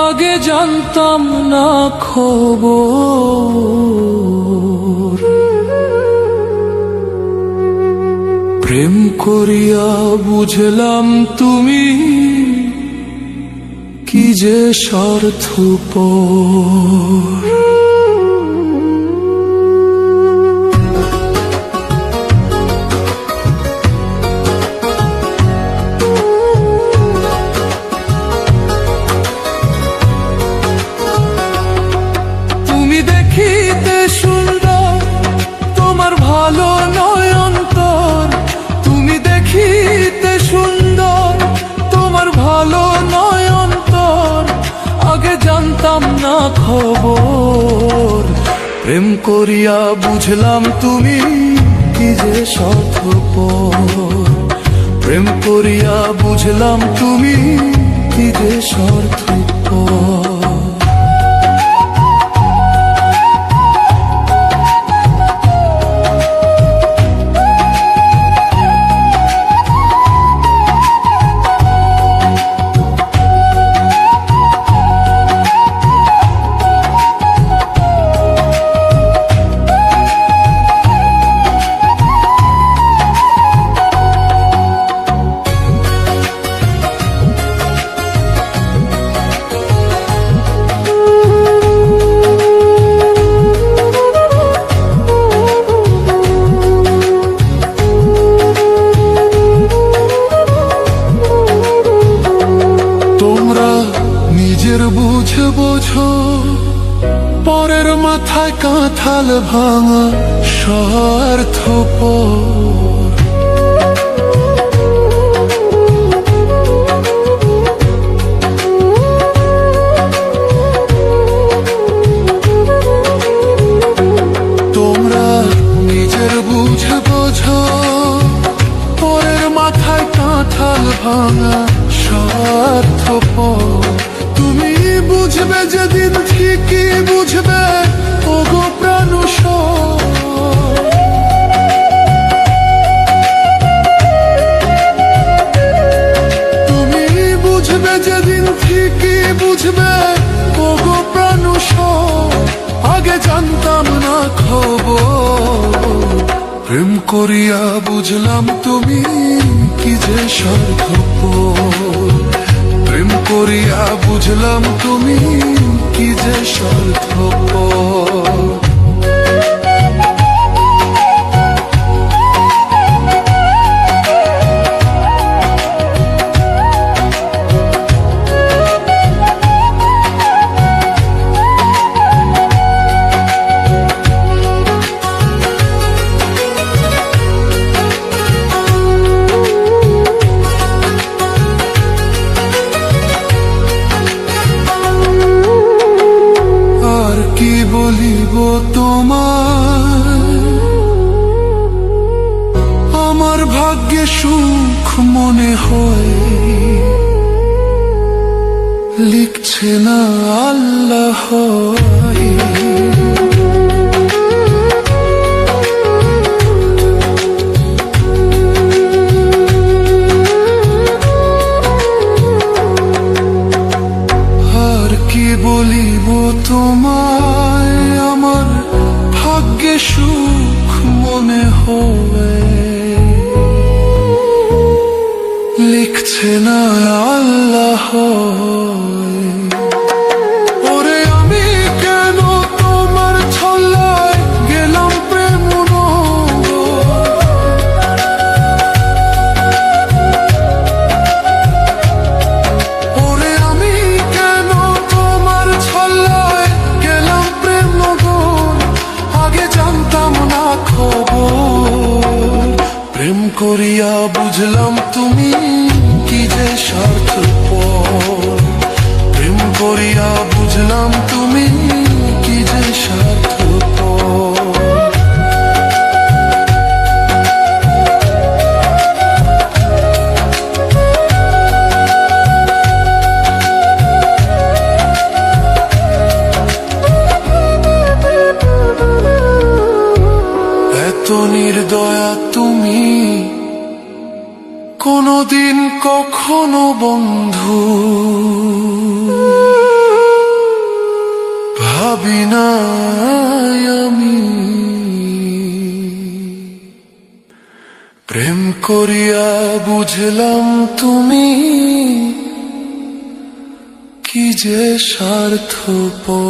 আগে জানতাম না খবর, প্রেম করিয়া বুঝলাম তুমি কি যে স্বার্থপর। তুমি দেখিতে সুন্দর, তোমার ভালো নয় অন্তর। তুমি দেখিতে সুন্দর, তোমার ভালো নয় অন্তর। আগে জানতাম না খবর, প্রেম করিয়া বুঝলাম তুমি কি যে স্বার্থপর। প্রেম করিয়া বুঝলাম তুমি কি যে স্বার্থপর। নিজের বুঝে বোঝো, পরের মাথায় কাঁঠাল ভাঙা স্বার্থপর। তোমরা নিজের বুঝে বোঝো, পরের মাথায় কাঁঠাল ভাঙা স্বার্থপর। তুমি বুঝবে যেদিন ঠিকই বুঝবে, ওগো প্রাণুষর। তুমি বুঝবে যেদিন ঠিকই বুঝবে, ওগো প্রাণুষর। আগে জানতাম না খবর, প্রেম করিয়া বুঝলাম তুমি কি যে স্বার্থপর। প্রেম করিয়া বুঝলাম তুমি কি যে স্বার্থপর। বলিব তোমার, আমার ভাগ্যে সুখ মনে হয়, লিখছে না আল্লাহ। আর কি বলিব তোমায়, আমার ভাগ্যে সুখ মনে হয়, লিখছে না আল্লাহ। ওরে আমি কেন তোমার ছল্লায় গেলাম প্রেম নগর। ওরে আমি কেন তোমার ছল্লায় গেলাম প্রেম নগর। আগে জানতাম না খবর, প্রেম করিয়া বুঝলাম তুমি কি যে স্বার্থপর। প্রেম করিয়া বুঝলাম তুমি কি যে স্বার্থপর। এত নির্দয়া তুমি কোনদিন কখনো বন্ধু ভাবি না আমি প্রেম করিয়া বুঝলাম তুমি কি যে স্বার্থপর